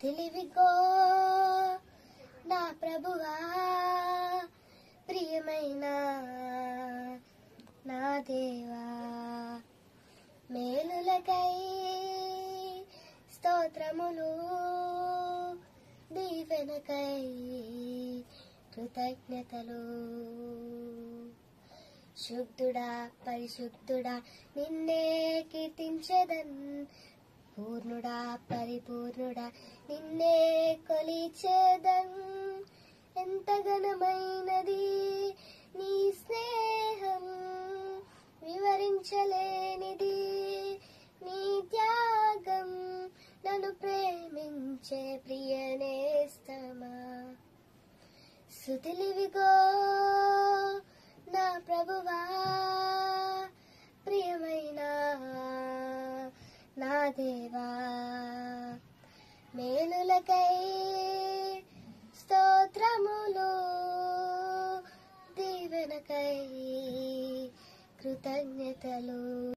స్తుతిలివిగో నా ప్రభువా, ప్రియమైన నా దేవా. మేలులకై స్తోత్రములు, దీవెనకై కృతజ్ఞతలు. శుద్ధుడా పరిశుద్ధుడా నిన్నే కీర్తించెదన్, పూర్ణుడా పరిపూర్ణుడా నిన్నే కొలిచెదన్. ఎంత ఘనమైనది నీ స్నేహం, వివరించలేనిది నీ త్యాగం. నన్ను ప్రేమించే ప్రియనేస్తమా, స్తుతిలివిగో నా ప్రభువా, ప్రియమైన నా దేవా. మేలులకై స్తోత్రములు, దీవెనకై కృతజ్ఞతలు.